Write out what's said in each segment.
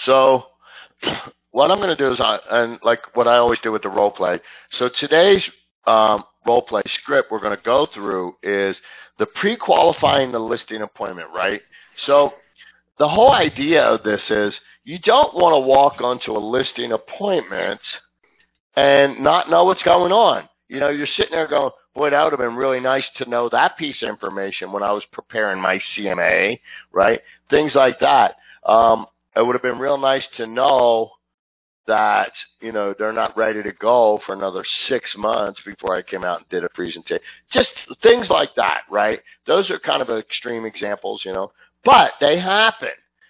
So what I'm going to do is, and like what I always do with the role play. So today's role play script we're going to go through is the pre-qualifying the listing appointment, right? So the whole idea of this is you don't want to walk onto a listing appointment and not know what's going on. You know, you're sitting there going, boy, that would have been really nice to know that piece of information when I was preparing my CMA, right? Things like that. It would have been real nice to know that, you know, they're not ready to go for another 6 months before I came out and did a presentation. Just things like that, right? Those are kind of extreme examples, you know, but they happen.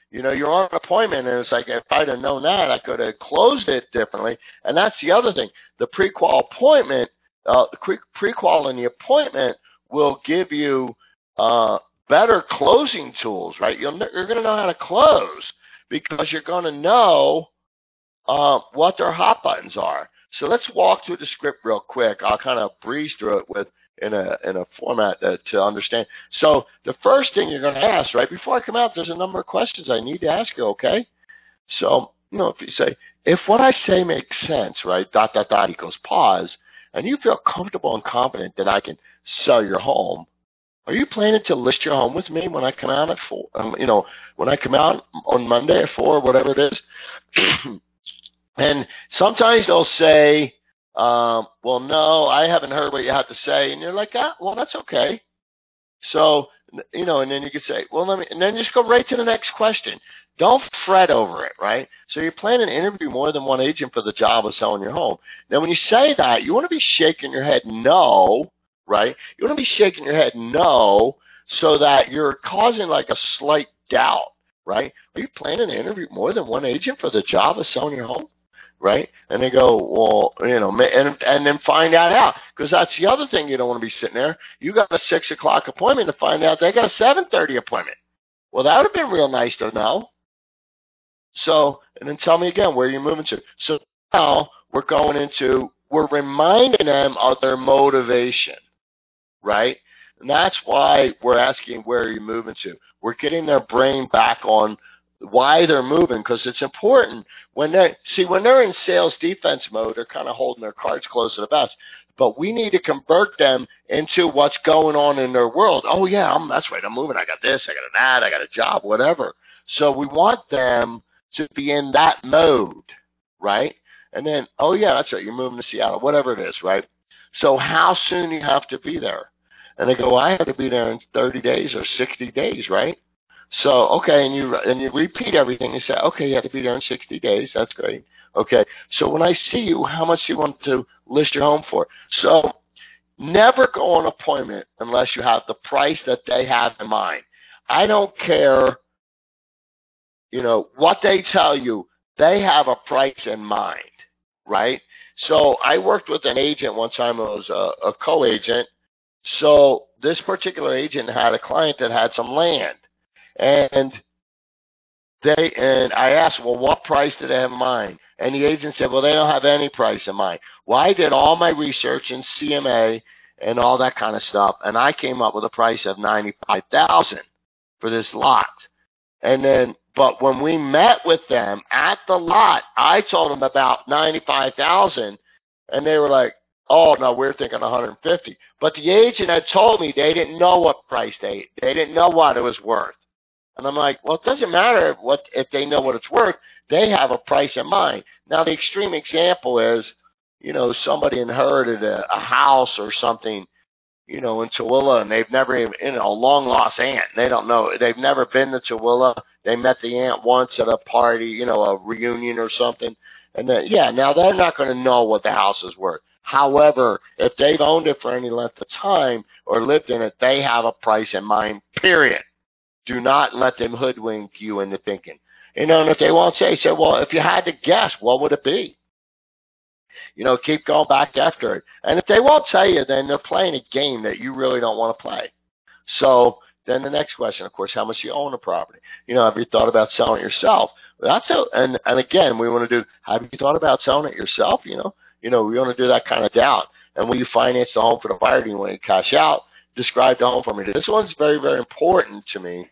You know, you're on an appointment, and it's like, if I'd have known that, I could have closed it differently. And that's the other thing. The pre-qual appointment, pre-qual in the appointment will give you better closing tools, right? You're going to know how to close because you're going to know what their hot buttons are. So let's walk through the script real quick. I'll kind of breeze through it in a format to understand. So the first thing you're going to ask, right, before I come out, there's a number of questions I need to ask you, okay? So, you know, if you say, if what I say makes sense, right, ... equals pause, and you feel comfortable and confident that I can sell your home, are you planning to list your home with me when I come out at 4, you know, when I come out on Monday at 4, whatever it is? And sometimes they'll say, well, no, I haven't heard what you have to say. And you're like, well, that's okay. So, you know, and then you could say, well, and then just go right to the next question. Don't fret over it, right? So you're planning to interview more than one agent for the job of selling your home. Now, when you say that, you want to be shaking your head no, right? You want to be shaking your head no so that you're causing like a slight doubt, right? Are you planning to interview more than one agent for the job of selling your home? Right? And they go, well, you know, and then find that out. Because that's the other thing you don't want to be sitting there. You got a 6 o'clock appointment to find out they got a 7:30 appointment. Well, that would have been real nice to know. So, and then tell me again where you're moving to. So now we're reminding them of their motivation, right? And that's why we're asking where you're moving to. We're getting their brain back on why they're moving, because it's important when they're in sales defense mode, they're kind of holding their cards close to the vest. But we need to convert them into what's going on in their world. Oh yeah, that's right, I'm moving. I got this, I got an ad, I got a job, whatever. So we want them to be in that mode, right? And then, oh yeah, that's right, you're moving to Seattle, whatever it is, right? So how soon do you have to be there? And they go, I have to be there in 30 days or 60 days, right? So, okay, and you repeat everything. You say, okay, you have to be there in 60 days. That's great. Okay, so when I see you, how much do you want to list your home for? So never go on an appointment unless you have the price that they have in mind. I don't care, you know, what they tell you. They have a price in mind, right? So I worked with an agent one time. It was a co-agent. So this particular agent had a client that had some land. And I asked, well, what price do they have in mind? And the agent said, well, they don't have any price in mind. Well, I did all my research in CMA and all that kind of stuff, and I came up with a price of $95,000 for this lot. And then, but when we met with them at the lot, I told them about $95,000, and they were like, oh no, we're thinking 150. But the agent had told me they didn't know what price they didn't know what it was worth. And I'm like, well, it doesn't matter if they know what it's worth. They have a price in mind. Now, the extreme example is, you know, somebody inherited a house or something, you know, in Tooele, and they've never even, you know, a long-lost aunt. They don't know. They've never been to Tooele. They met the aunt once at a party, you know, a reunion or something. And then, yeah, now they're not going to know what the house is worth. However, if they've owned it for any length of time or lived in it, they have a price in mind, period. Do not let them hoodwink you into thinking. You know, and if they won't say, well, if you had to guess, what would it be? You know, keep going back after it. And if they won't tell you, then they're playing a game that you really don't want to play. So then the next question, of course, how much do you own the property? You know, have you thought about selling it yourself? And again, we want to do, have you thought about selling it yourself? You know, we want to do that kind of doubt. And will you finance the home for the buyer? Do you want to cash out? describe the home for me. This one's very, very important to me.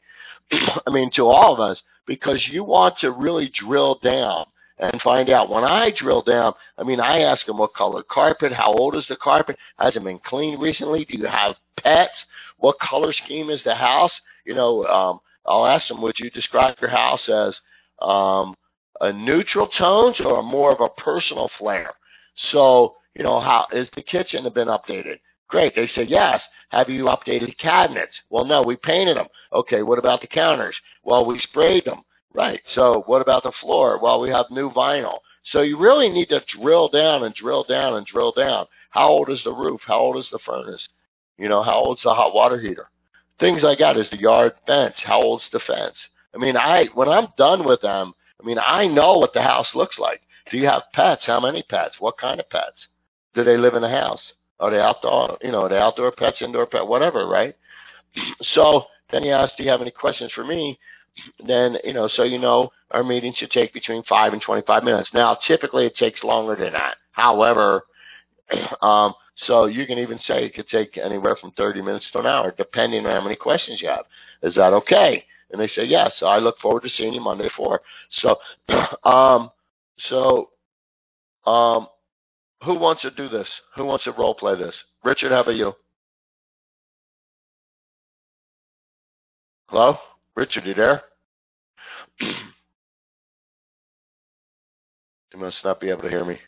I mean, to all of us, because you want to really drill down and find out. When I drill down, I mean, I ask them what color carpet, how old is the carpet, has it been cleaned recently, do you have pets, what color scheme is the house? I'll ask them, would you describe your house as a neutral tones or more of a personal flair? So, how is the kitchen been updated? Great. They say yes. Have you updated cabinets? Well, no, we painted them. Okay, what about the counters? Well, we sprayed them. Right. So what about the floor? Well, we have new vinyl. So you really need to drill down and drill down and drill down. How old is the roof? How old is the furnace? How old's the hot water heater? Things like that. Is the yard fence? How old's the fence? I mean, when I'm done with them, I know what the house looks like. Do you have pets? How many pets? What kind of pets? Do they live in the house? Are they outdoor? Are they outdoor pets, indoor pets, whatever, right? So then you ask, do you have any questions for me? Then, our meeting should take between 5 and 25 minutes. Now, typically it takes longer than that. However, so you can even say it could take anywhere from 30 minutes to an hour, depending on how many questions you have. Is that okay? And they say, yes. So I look forward to seeing you Monday at 4. Who wants to do this? Who wants to role play this? Richard, how about you? Hello? Richard, you there? You must not be able to hear me.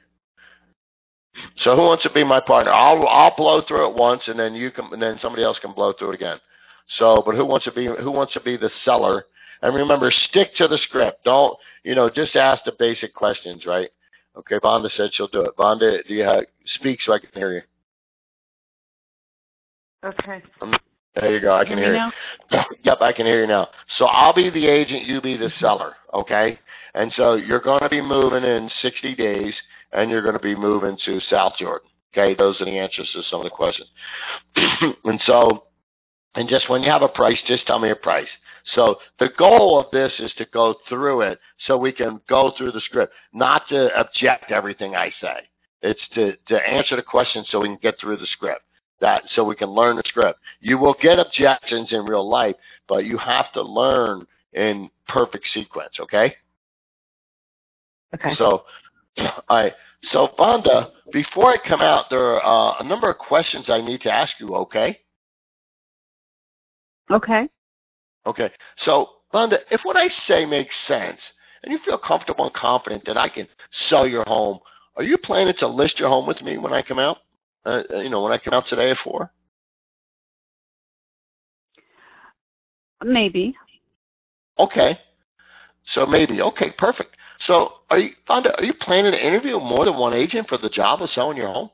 So who wants to be my partner? I'll blow through it once, and then somebody else can blow through it again. So, but who wants to be the seller? And remember, stick to the script. Don't just ask the basic questions, right? Okay, Vonda said she'll do it. Vonda, speak so I can hear you. Okay. There you go. I can hear you. Yep, I can hear you now. So I'll be the agent, you be the seller, okay? And so you're going to be moving in 60 days, and you're going to be moving to South Jordan, okay? Those are the answers to some of the questions. And just when you have a price, just tell me a price. So the goal of this is to go through it so we can go through the script, not to object to everything I say. It's to answer the question so we can get through the script, so we can learn the script. You will get objections in real life, but you have to learn in perfect sequence, okay? Okay. So Vonda, before I come out, there are a number of questions I need to ask you, okay? Okay. Okay. So, Vonda, if what I say makes sense and you feel comfortable and confident that I can sell your home, are you planning to list your home with me when I come out? When I come out today at 4? Maybe. Okay. So maybe. Okay, perfect. So, Vonda, are you planning to interview more than one agent for the job of selling your home?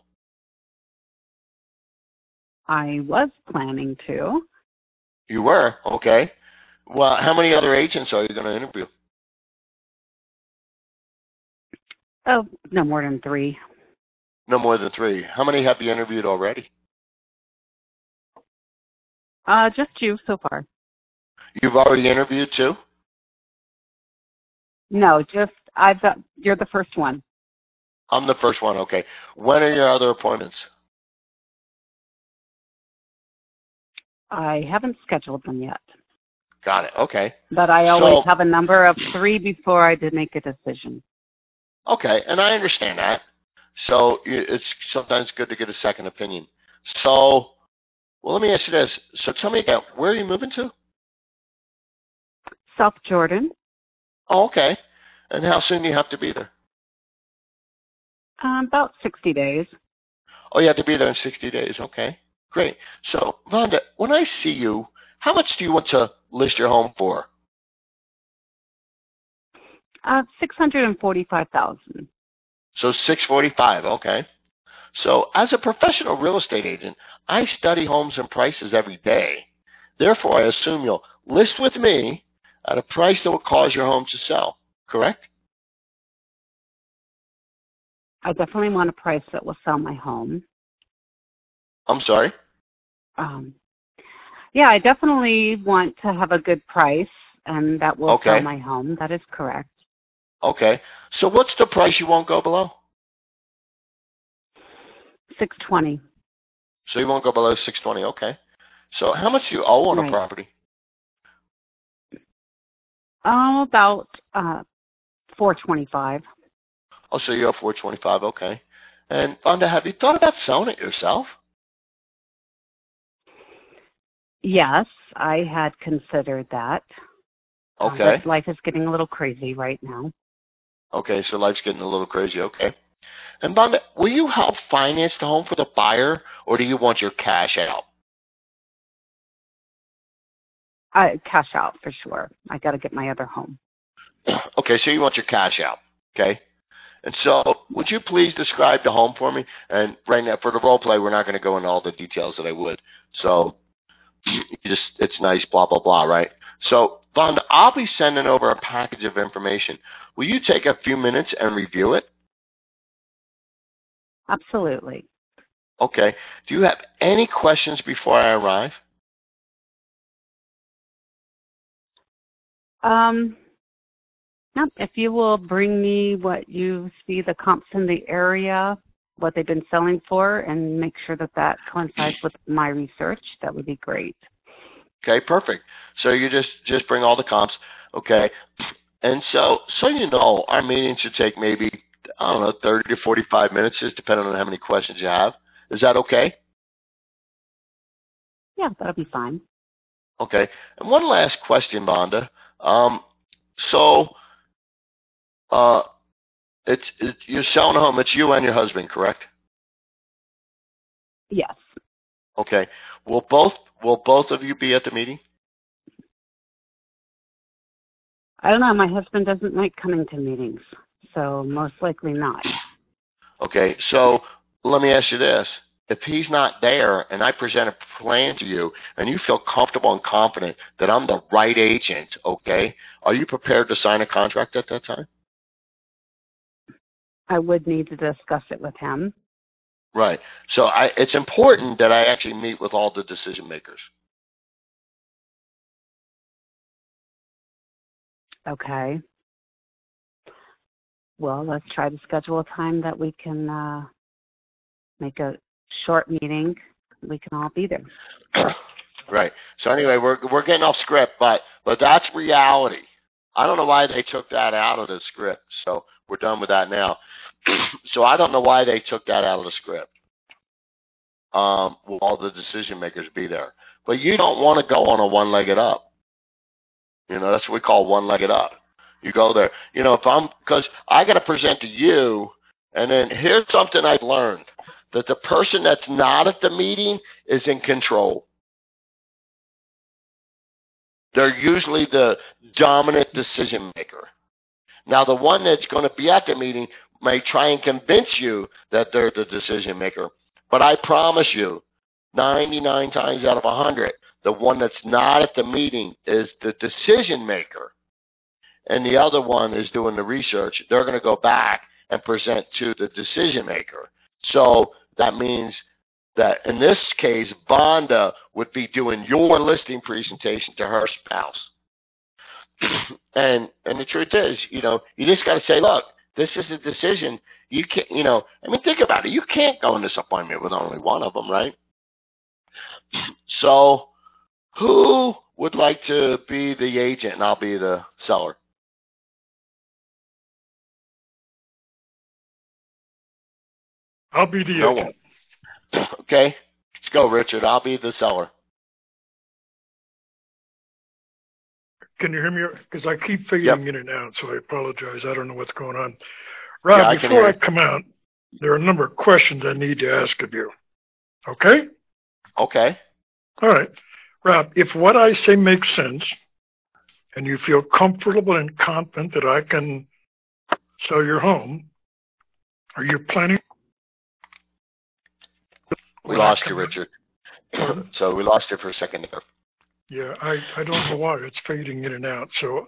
I was planning to. You were? Okay. Well, how many other agents are you going to interview? Oh, no more than 3. No more than 3. How many have you interviewed already? Just you so far. You've already interviewed 2? No, you're the first one. I'm the first one, okay. When are your other appointments? I haven't scheduled them yet. Got it, okay. But I always have a number of 3 before I did make a decision. Okay, and I understand that. So it's sometimes good to get a second opinion. So, well, let me ask you this. So tell me again, where are you moving to? South Jordan. Oh, okay. And how soon do you have to be there? About 60 days. Oh, you have to be there in 60 days. Okay, great. So, Vonda, when I see you, how much do you want to list your home for? $645,000. So $645. Okay. So, as a professional real estate agent, I study homes and prices every day. Therefore, I assume you'll list with me at a price that will cause your home to sell. Correct? I definitely want a price that will sell my home. I'm sorry? Yeah, I definitely want to have a good price, and that will sell my home. That is correct. Okay. So what's the price you won't go below? $620. So you won't go below $620. Okay. So how much do you owe on a property? Oh, about $425. Oh, so you owe $425. Okay. And Vonda, have you thought about selling it yourself? Yes, I had considered that. Okay. But life is getting a little crazy right now. Okay, so life's getting a little crazy. Okay. And Vonda, will you help finance the home for the buyer, or do you want your cash out? Cash out for sure. I got to get my other home. Okay, so you want your cash out. Okay. And so would you please describe the home for me? And right now, for the role play, we're not going to go into all the details that I would. So it's nice, blah, blah, blah, right? So, Vonda, I'll be sending over a package of information. Will you take a few minutes and review it? Absolutely. Okay. Do you have any questions before I arrive? No, if you will bring me what you see the comps in the area, what they've been selling for, and make sure that that coincides with my research, that would be great. Okay, perfect. So you just bring all the comps, okay? And so you know, our meeting should take maybe, I don't know, 30 to 45 minutes, just depending on how many questions you have. Is that okay? Yeah, that'll be fine. Okay. And one last question, Vonda. It's you're selling a home. It's you and your husband, correct? Yes. Okay. Will both of you be at the meeting? I don't know. My husband doesn't like coming to meetings, so most likely not. Okay. So let me ask you this. If he's not there and I present a plan to you and you feel comfortable and confident that I'm the right agent, okay, are you prepared to sign a contract at that time? I would need to discuss it with him. Right. So it's important that I actually meet with all the decision makers. Okay. Well, let's try to schedule a time that we can make a short meeting. We can all be there. Right. So anyway, we're getting off script, but that's reality. I don't know why they took that out of the script. So we're done with that now. So I don't know why they took that out of the script. Will all the decision makers be there? But you don't want to go on a one-legged up. You know, that's what we call one-legged up. You go there. You know, because I got to present to you, and then here's something I've learned, that the person that's not at the meeting is in control. They're usually the dominant decision maker. Now, the one that's going to be at the meeting may try and convince you that they're the decision maker. But I promise you, 99 times out of 100, the one that's not at the meeting is the decision maker. And the other one is doing the research. They're going to go back and present to the decision maker. So that means that in this case, Vonda would be doing your listing presentation to her spouse. And the truth is, you know, you just got to say, look, this is a decision. You can't, you know, I mean, think about it. You can't go in this appointment with only one of them, right? So who would like to be the agent and I'll be the seller? I'll be the agent. Okay. Let's go, Richard. I'll be the seller. Can you hear me? Because I keep fading in and out, so I apologize. I don't know what's going on. Rob, before I come out, there are a number of questions I need to ask of you. Okay? Okay. All right. Rob, if what I say makes sense and you feel comfortable and confident that I can sell your home, are you planning? We lost you, Richard. So we lost you for a second there. Yeah, I don't know why. It's fading in and out. So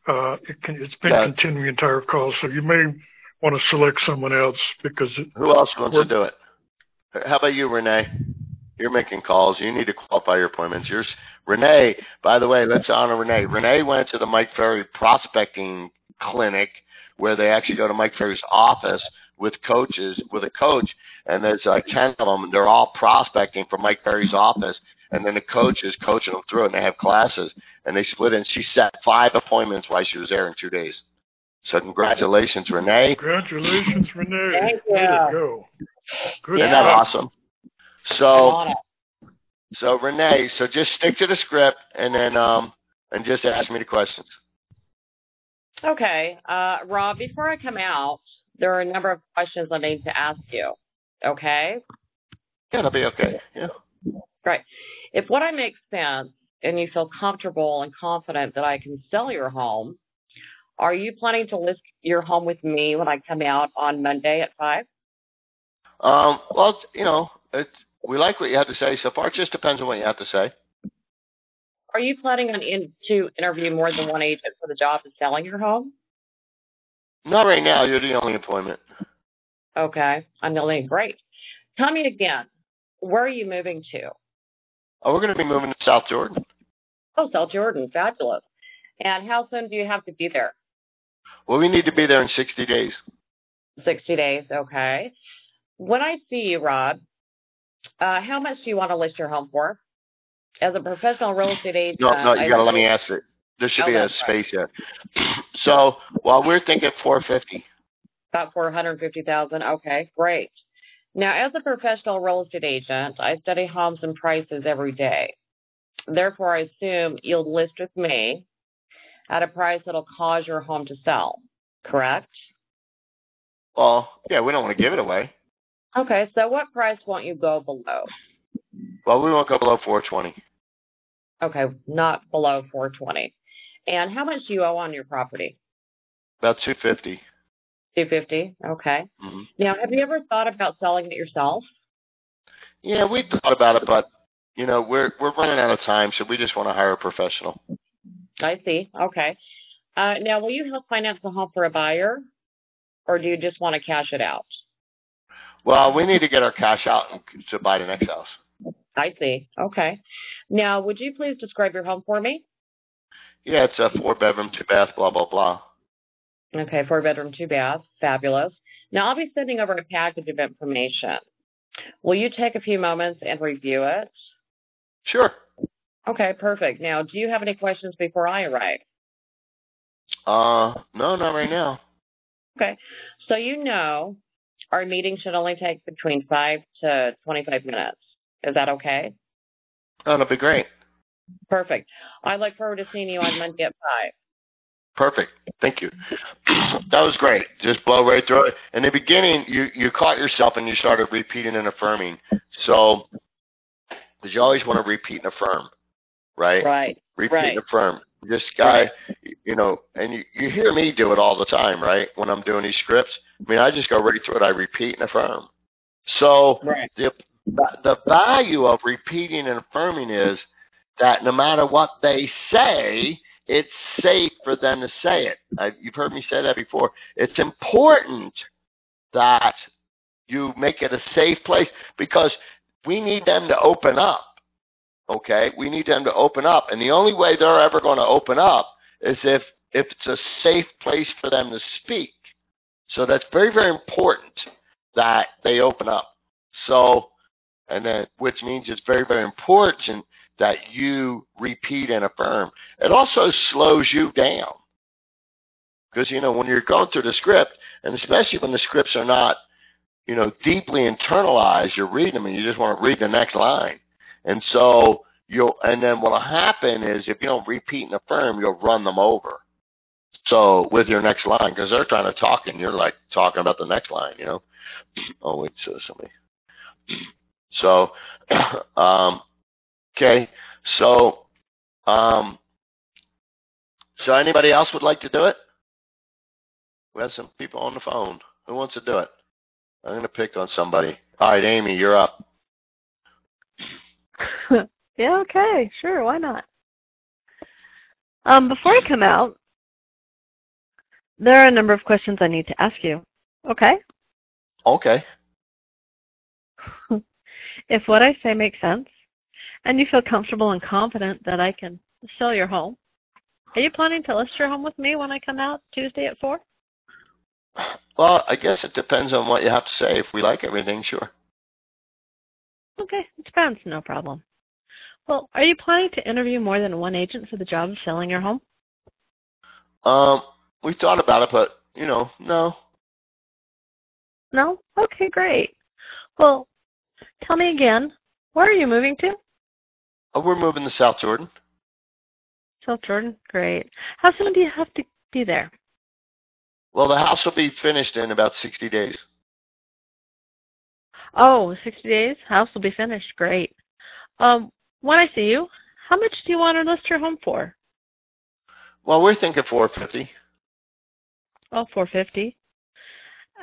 it's been continuing the entire call. So you may want to select someone else because... Who else wants to do it? How about you, Renee? You're making calls. You need to qualify your appointments. Renee, by the way, let's honor Renee. Renee went to the Mike Ferry prospecting clinic where they actually go to Mike Ferry's office with a coach, and there's 10 of them, and they're all prospecting for Mike Ferry's office. and then the coach is coaching them through it, and they have classes, and they split in. She set 5 appointments while she was there in 2 days. So congratulations, Renee. Congratulations, Renee. Thank you. Way to go. Good. Isn't that awesome? So Renee, so just stick to the script, and then and just ask me the questions. Okay. Rob, before I come out, there are a number of questions I need to ask you. Okay? Yeah, that'll be okay. Yeah. Right. If what I make sense and you feel comfortable and confident that I can sell your home, are you planning to list your home with me when I come out on Monday at 5? Well, we like what you have to say so far. It just depends on what you have to say. Are you planning on to interview more than one agent for the job of selling your home? Not right now. You're the only appointment. Okay. I'm the only. Great. Tell me again, where are you moving to? Oh, we're going to be moving to South Jordan. Oh, South Jordan. Fabulous. And how soon do you have to be there? Well, we need to be there in 60 days. 60 days. Okay. When I see you, Rob, how much do you want to list your home for? As a professional real estate agent. No, you got to let me ask it. There should be a space here. So, well, we're thinking 450. About 450,000. Okay, great. Now, as a professional real estate agent, I study homes and prices every day. Therefore, I assume you'll list with me at a price that'll cause your home to sell. Correct? Well, yeah, we don't want to give it away. Okay, so what price won't you go below? Well, we won't go below 420. Okay, not below 420. And how much do you owe on your property? About 250. 250. Okay. Mm-hmm. Now, have you ever thought about selling it yourself? Yeah, we thought about it, but we're running out of time, so we just want to hire a professional. I see. Okay. Now, will you help finance the home for a buyer, or do you just want to cash it out? Well, we need to get our cash out to buy the next house. I see. Okay. Now, would you please describe your home for me? Yeah, it's a 4-bedroom, 2-bath, blah, blah, blah. Okay, 4-bedroom, 2-bath. Fabulous. Now, I'll be sending over a package of information. Will you take a few moments and review it? Sure. Okay, perfect. Now, do you have any questions before I arrive? No, not right now. Okay. So our meeting should only take between 5 to 25 minutes. Is that okay? Oh, that'll be great. Perfect. I look forward to seeing you on Monday at 5. Perfect. Thank you. That was great. Just blow right through it. In the beginning, you caught yourself and you started repeating and affirming. So, because you always want to repeat and affirm, right? Right. Repeat and affirm. This guy, and you hear me do it all the time, right? When I'm doing these scripts, I mean, I just go right through it. I repeat and affirm. So, the value of repeating and affirming is that no matter what they say, it's safe for them to say it. You've heard me say that before. It's important that you make it a safe place because we need them to open up. Okay? We need them to open up. And the only way they're ever going to open up is if it's a safe place for them to speak. So that's very, very important that they open up. So, and then, which means it's very, very important that you repeat and affirm. It also slows you down. Because, when you're going through the script, and especially when the scripts are not, deeply internalized, you're reading them and you just want to read the next line. And so and then what'll happen is if you don't repeat and affirm, you'll run them over. So with your next line, because they're trying to talk and you're like talking about the next line, Oh, wait, so somebody. So, okay. So anybody else would like to do it? We have some people on the phone. Who wants to do it? I'm going to pick on somebody. All right, Amy, you're up. Yeah, okay. Sure, why not? Before I come out, there are a number of questions I need to ask you. Okay? Okay. If what I say makes sense, and you feel comfortable and confident that I can sell your home, are you planning to list your home with me when I come out Tuesday at 4? Well, I guess it depends on what you have to say. If we like everything, sure. Okay, it depends. No problem. Well, are you planning to interview more than one agent for the job of selling your home? We thought about it, but, no. No? Okay, great. Well, tell me again, where are you moving to? Oh, we're moving to South Jordan. South Jordan? Great. How soon do you have to be there? Well, the house will be finished in about 60 days. Oh, 60 days? House will be finished. Great. When I see you, how much do you want to list your home for? Well, we're thinking 450. Oh, 450.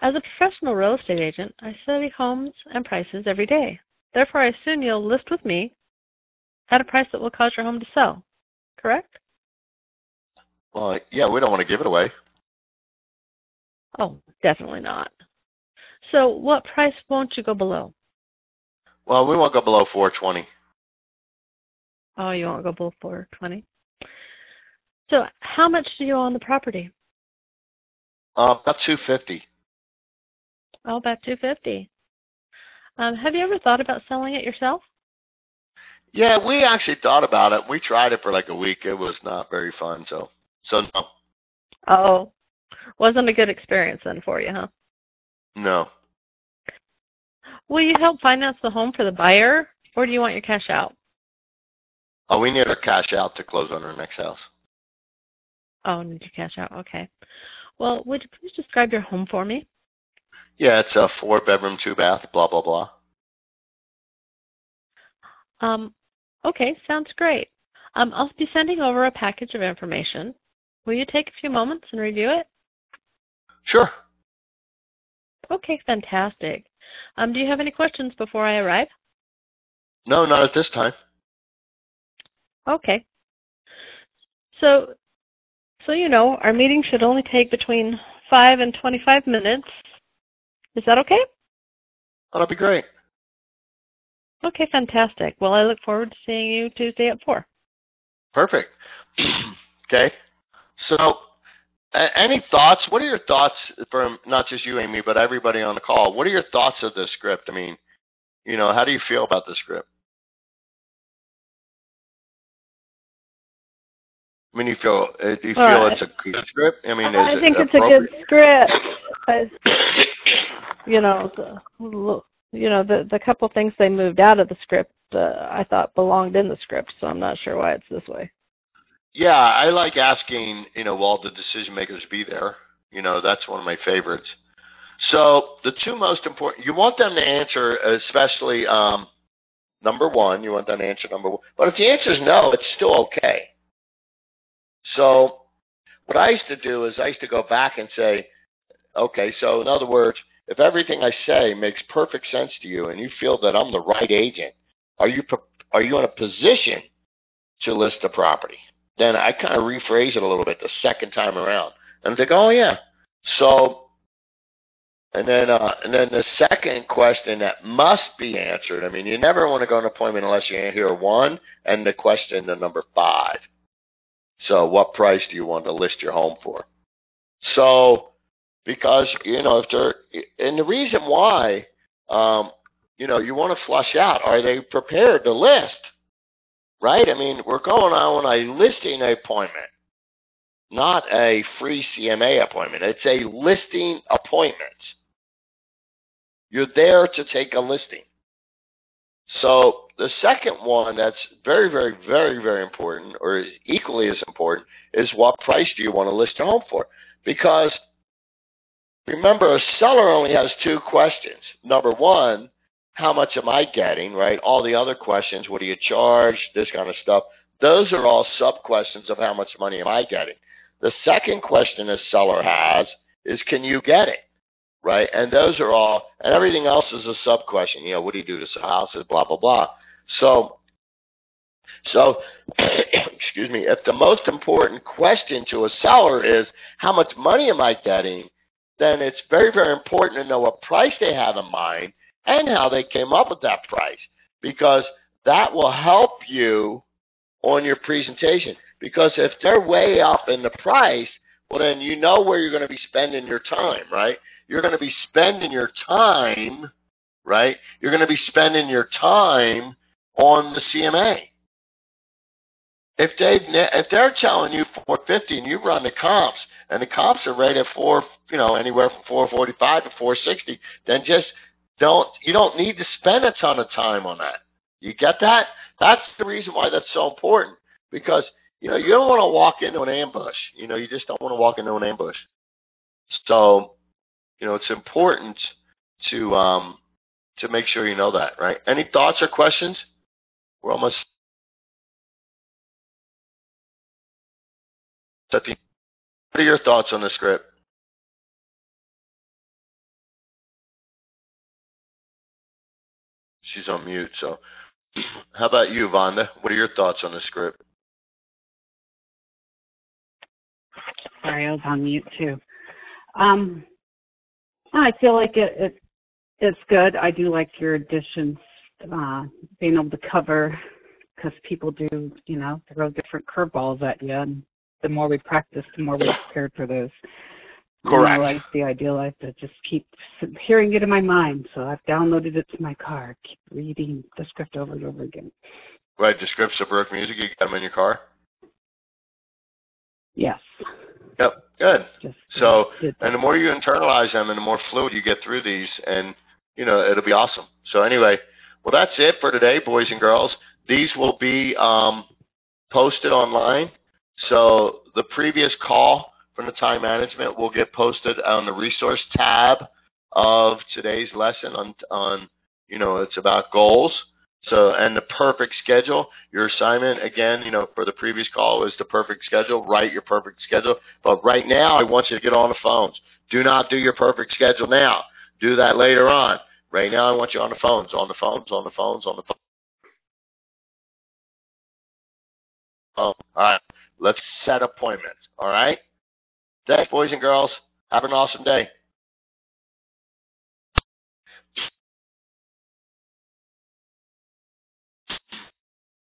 As a professional real estate agent, I study homes and prices every day. Therefore, I assume you'll list with me at a price that will cause your home to sell. Correct? Well, yeah, we don't want to give it away. Oh, definitely not. So what price won't you go below? Well, we won't go below 420. Oh, you won't go below 420. So how much do you own the property? About 250. Oh, about 250. Have you ever thought about selling it yourself? Yeah, we actually thought about it. We tried it for like a week. It was not very fun, so no. Oh, wasn't a good experience then for you, huh? No. Will you help finance the home for the buyer, or do you want your cash out? Oh, we need our cash out to close on our next house. Oh, need your cash out. Okay. Well, would you please describe your home for me? Yeah, it's a 4-bedroom, 2-bath, blah, blah, blah. Okay, sounds great. I'll be sending over a package of information. Will you take a few moments and review it? Sure. Okay, fantastic. Do you have any questions before I arrive? No, not at this time. Okay. So our meeting should only take between 5 and 25 minutes. Is that okay? That'll be great. Okay, fantastic. Well, I look forward to seeing you Tuesday at 4. Perfect. Okay. So, any thoughts? What are your thoughts from not just you, Amy, but everybody on the call? What are your thoughts of this script? I mean, how do you feel about the script? I mean, do you feel it's a good script? I mean, I think it's a good script. The couple things they moved out of the script, I thought belonged in the script, so I'm not sure why it's this way. Yeah, I like asking, will all the decision makers be there? That's one of my favorites. So the two most important, you want them to answer, especially number one, you want them to answer number one. But if the answer is no, it's still okay. So what I used to do is I used to go back and say, okay, so in other words, if everything I say makes perfect sense to you and you feel that I'm the right agent, are you in a position to list the property? Then I kind of rephrase it a little bit the second time around. And I think, oh, yeah. So, and then the second question that must be answered, I mean, you never want to go to an appointment unless you hear one, and the question to number 5. So what price do you want to list your home for? So, because, if they're, and the reason why, you want to flush out, are they prepared to list? Right? I mean, we're going on a listing appointment, not a free CMA appointment. It's a listing appointment. You're there to take a listing. So the second one that's very, very, very, very important, or equally as important, is what price do you want to list your home for? Because remember, a seller only has 2 questions. Number one, how much am I getting, right? All the other questions, what do you charge, this kind of stuff, those are all sub-questions of how much money am I getting. The second question a seller has is, can you get it, right? And those are all, and everything else is a sub-question. What do you do to sell houses, blah, blah, blah. So excuse me, if the most important question to a seller is, how much money am I getting, then it's very, very important to know what price they have in mind and how they came up with that price, because that will help you on your presentation. Because if they're way up in the price, well, then you know where you're going to be spending your time, right? You're going to be spending your time, right? You're going to be spending your time on the CMA. if they're telling you 450 and you run the comps and the comps are rated anywhere from 445 to 460, then you don't need to spend a ton of time on that. You get that? That's the reason why that's so important, because you don't want to walk into an ambush. You just don't want to walk into an ambush. So, it's important to make sure you know that, right? Any thoughts or questions? We're almost at the. What are your thoughts on the script? She's on mute. So, how about you, Vonda? What are your thoughts on the script? Sorry, I was on mute too. I feel like it's good. I do like your additions, being able to cover, because people do, throw different curveballs at you. And the more we practice, the more we're prepared for those. Correct. I like the ideal. I have to just keep hearing it in my mind. So I've downloaded it to my car. Keep reading the script over and over again. Right, the scripts of Baroque music, you got them in your car? Yes. Yep, good. So, and the more you internalize them and the more fluid you get through these, and, it'll be awesome. So anyway, well, that's it for today, boys and girls. These will be posted online. So the previous call from the time management will get posted on the resource tab of today's lesson on it's about goals. So, and the perfect schedule. Your assignment, again, for the previous call is the perfect schedule. Write your perfect schedule. But right now, I want you to get on the phones. Do not do your perfect schedule now. Do that later on. Right now, I want you on the phones, on the phones, on the phones, on the phones. Oh, all right. Let's set appointments. All right? Thanks, boys and girls. Have an awesome day.